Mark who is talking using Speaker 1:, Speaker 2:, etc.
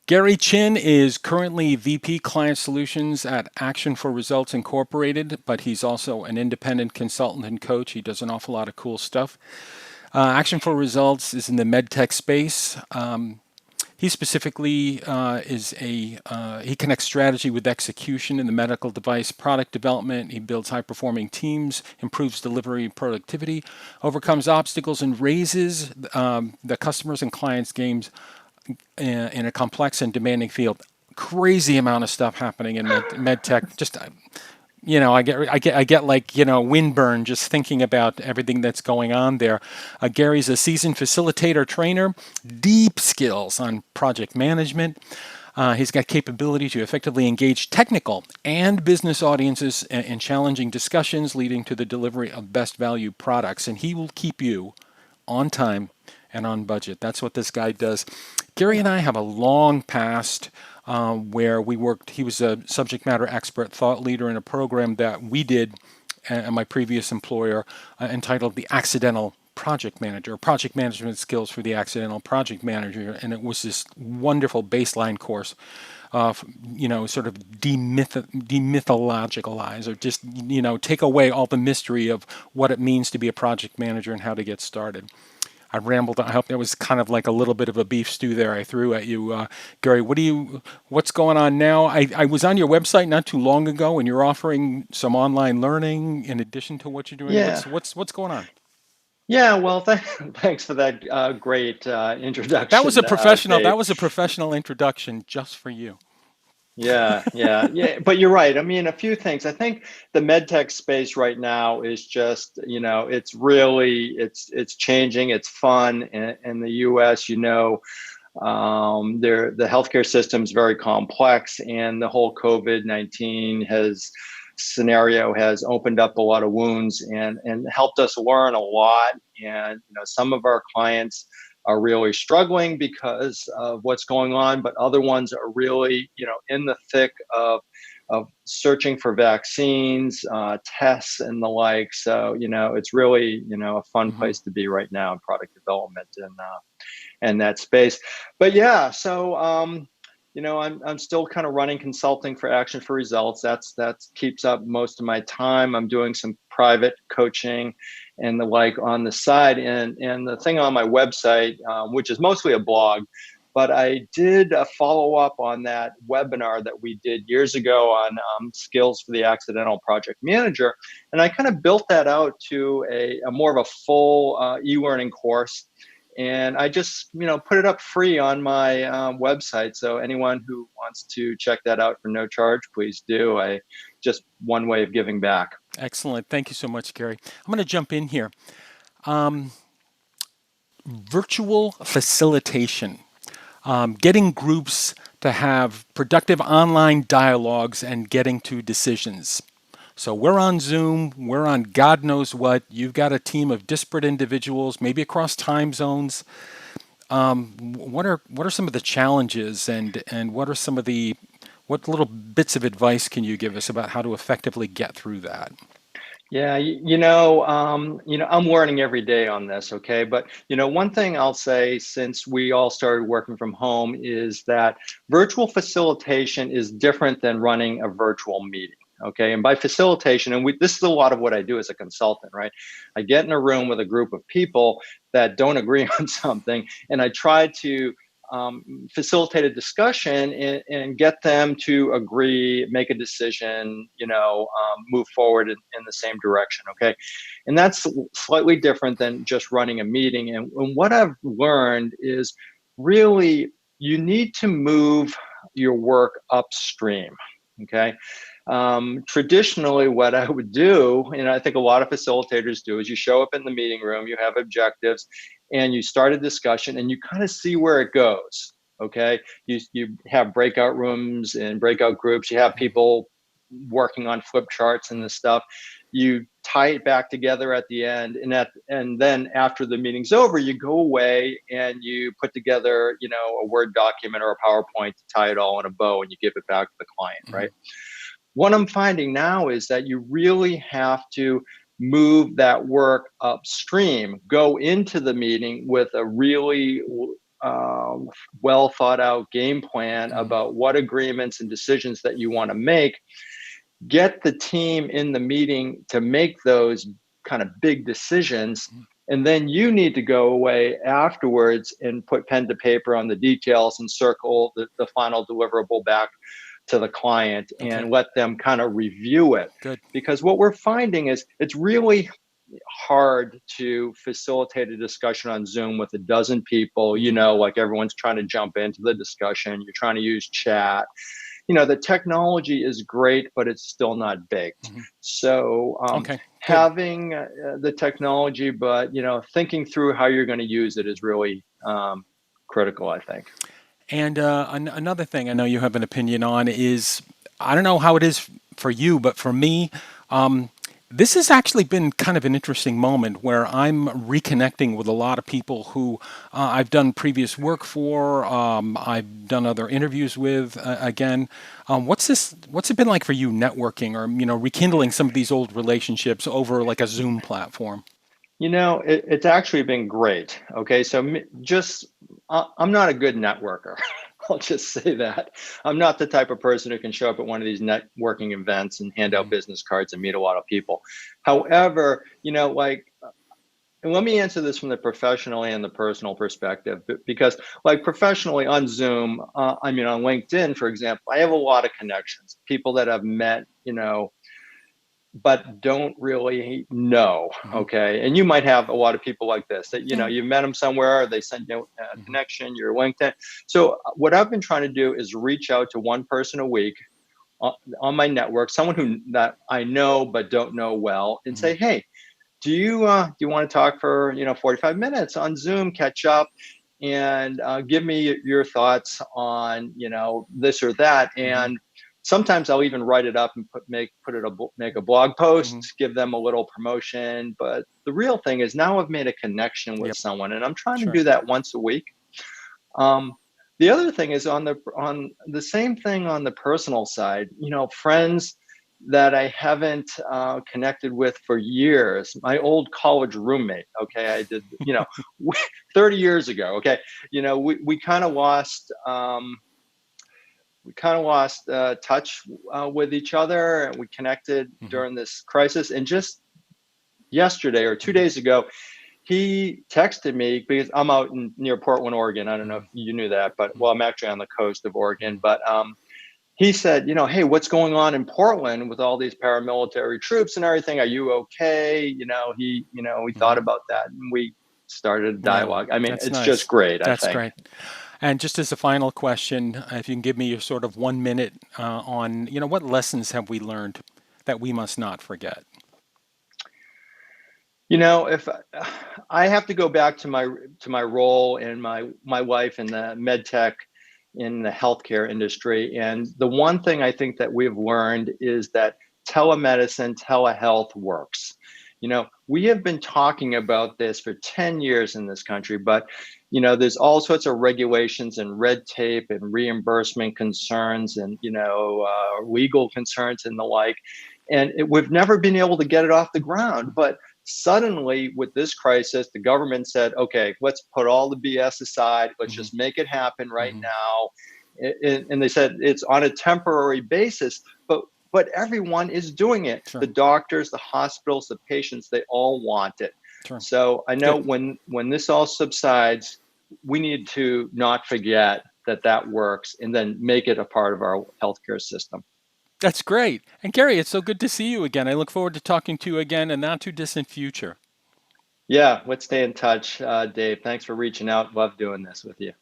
Speaker 1: Gary Chin is currently VP Client Solutions at Action for Results Incorporated, but he's also an independent consultant and coach. He does an awful lot of cool stuff. Action for Results is in the MedTech space. He specifically he connects strategy with execution in the medical device product development. He builds high performing teams, improves delivery productivity, overcomes obstacles, and raises the customers and clients' games in a complex and demanding field. Crazy amount of stuff happening in med tech. Just I get like windburn just thinking about everything that's going on there. Gary's a seasoned facilitator trainer, deep skills on project management. He's got capability to effectively engage technical and business audiences in challenging discussions, leading to the delivery of best value products. And he will keep you on time and on budget. That's what this guy does. Gary and I have a long past where we worked. He was a subject matter expert, thought leader in a program that we did at my previous employer entitled The Accidental Project Manager, project management skills for the accidental project manager. And it was this wonderful baseline course, sort of demythologicalize or just, take away all the mystery of what it means to be a project manager and how to get started. I rambled. I hope that was kind of like a little bit of a beef stew there I threw at you, Gary. What's going on now? I was on your website not too long ago, and you're offering some online learning in addition to what you're doing.
Speaker 2: Yeah.
Speaker 1: What's going on?
Speaker 2: Yeah. Well, thanks for that great
Speaker 1: That was
Speaker 2: introduction,
Speaker 1: a professional.
Speaker 2: Dave.
Speaker 1: That was a professional introduction just for you.
Speaker 2: Yeah. But you're right. I mean, a few things. I think the medtech space right now is just, it's really, it's changing. It's fun in the U.S. The healthcare system is very complex, and the whole COVID-19 scenario has opened up a lot of wounds and helped us learn a lot. And some of our clients are really struggling because of what's going on, but other ones are really in the thick of searching for vaccines, tests, and the like. So it's really a fun
Speaker 1: Mm-hmm.
Speaker 2: place to be right now in product development and that space. But yeah, so I'm still kind of running consulting for Action for Results. That keeps up most of my time. I'm doing some private coaching and the like on the side, and the thing on my website, which is mostly a blog. But I did a follow up on that webinar that we did years ago on skills for the accidental project manager, and I kind of built that out to a more of a full e-learning course. And I just, put it up free on my website. So anyone who wants to check that out for no charge, please do. Just one way of giving back.
Speaker 1: Excellent. Thank you so much, Gary. I'm going to jump in here. Virtual facilitation. Getting groups to have productive online dialogues and getting to decisions. So we're on Zoom, we're on God knows what. You've got a team of disparate individuals, maybe across time zones. What are some of the challenges, and what little bits of advice can you give us about how to effectively get through that?
Speaker 2: Yeah, I'm learning every day on this, okay? But one thing I'll say, since we all started working from home, is that virtual facilitation is different than running a virtual meeting. Okay, and by facilitation, and this is a lot of what I do as a consultant, right? I get in a room with a group of people that don't agree on something, and I try to facilitate a discussion and get them to agree, make a decision, move forward in the same direction. Okay. And that's slightly different than just running a meeting. And what I've learned is really you need to move your work upstream. Okay. Traditionally, what I would do, and I think a lot of facilitators do, is you show up in the meeting room, you have objectives, and you start a discussion, and you kind of see where it goes. Okay, you have breakout rooms and breakout groups. You have people working on flip charts and this stuff. You tie it back together at the end, and then after the meeting's over, you go away and you put together, a Word document or a PowerPoint to tie it all in a bow, and you give it back to the client, right? What I'm finding now is that you really have to move that work upstream, go into the meeting with a really well thought out game plan
Speaker 1: Mm-hmm.
Speaker 2: about what agreements and decisions that you want to make. Get the team in the meeting to make those kind of big decisions. And then you need to go away afterwards and put pen to paper on the details and circle the final deliverable back to the client
Speaker 1: Okay,
Speaker 2: and let them kind of review it.
Speaker 1: good.
Speaker 2: Because what we're finding is it's really hard to facilitate a discussion on Zoom with a dozen people,
Speaker 1: Mm-hmm.
Speaker 2: like everyone's trying to jump into the discussion. You're trying to use chat. The technology is great, but it's still not baked.
Speaker 1: Mm-hmm.
Speaker 2: So
Speaker 1: Okay, good.
Speaker 2: having the technology, but thinking through how you're going to use it is really critical, I think.
Speaker 1: And another thing I know you have an opinion on is I don't know how it is for you, but for me, um, this has actually been kind of an interesting moment where I'm reconnecting with a lot of people who I've done previous work for. I've done other interviews with. Again, what's this? What's it been like for you networking or rekindling some of these old relationships over like a Zoom platform?
Speaker 2: It's actually been great. Okay, so I'm not a good networker. I'll just say that. I'm not the type of person who can show up at one of these networking events and hand out
Speaker 1: Hmm.
Speaker 2: business cards and meet a lot of people. However, and let me answer this from the professional and the personal perspective, because like professionally on Zoom, on LinkedIn, for example, I have a lot of connections, people that I've met, but don't really know.
Speaker 1: Hmm.
Speaker 2: Okay. And you might have a lot of people like this that,
Speaker 1: Yeah.
Speaker 2: you met them somewhere, they sent you a
Speaker 1: Hmm.
Speaker 2: connection, your LinkedIn. So what I've been trying to do is reach out to one person a week on my network, someone that I know but don't know well, and
Speaker 1: Hmm.
Speaker 2: say, hey, do you want to talk for 45 minutes on Zoom, catch up, and give me your thoughts on this or that.
Speaker 1: Hmm.
Speaker 2: And sometimes I'll even write it up and make a blog post,
Speaker 1: Hmm.
Speaker 2: give them a little promotion. But the real thing is now I've made a connection with
Speaker 1: Yep.
Speaker 2: someone, and I'm trying to
Speaker 1: Sure.
Speaker 2: do that once a week. um, the other thing is on the same thing on the personal side, friends that I haven't connected with for years. My old college roommate. Okay, I did, 30 years ago. Okay, we kind of lost. Touch with each other, and we connected
Speaker 1: Hmm.
Speaker 2: during this crisis. And just yesterday or two
Speaker 1: Hmm.
Speaker 2: days ago, he texted me because I'm out near Portland, Oregon. I don't know if
Speaker 1: Hmm.
Speaker 2: you knew that, but
Speaker 1: Hmm.
Speaker 2: well, I'm actually on the coast of Oregon.
Speaker 1: Hmm.
Speaker 2: But he said, hey, what's going on in Portland with all these paramilitary troops and everything? Are you okay? We thought
Speaker 1: Hmm.
Speaker 2: about that, and we started a
Speaker 1: Yeah,
Speaker 2: dialogue. I mean,
Speaker 1: that's
Speaker 2: it's just
Speaker 1: nice.
Speaker 2: great, I
Speaker 1: That's
Speaker 2: think.
Speaker 1: great. And just as a final question, if you can give me your sort of 1 minute on, what lessons have we learned that we must not forget?
Speaker 2: If I have to go back to my role and my life in the MedTech in the healthcare industry, and the one thing I think that we've learned is that telemedicine, telehealth works. We have been talking about this for 10 years in this country, but there's all sorts of regulations and red tape and reimbursement concerns and legal concerns and the like, and we've never been able to get it off the ground. But suddenly, with this crisis, the government said, okay, let's put all the BS aside. Let's
Speaker 1: Hmm.
Speaker 2: just make it happen right
Speaker 1: Hmm.
Speaker 2: now. And they said it's on a temporary basis, but everyone is doing it. The
Speaker 1: Sure,
Speaker 2: doctors, the hospitals, the patients, they all want it.
Speaker 1: sure.
Speaker 2: So I know
Speaker 1: Good.
Speaker 2: when this all subsides, we need to not forget that works and then make it a part of our healthcare system.
Speaker 1: That's great. And Gary, it's so good to see you again. I look forward to talking to you again in not too distant future.
Speaker 2: Yeah, let's stay in touch, Dave. Thanks for reaching out. Love doing this with you.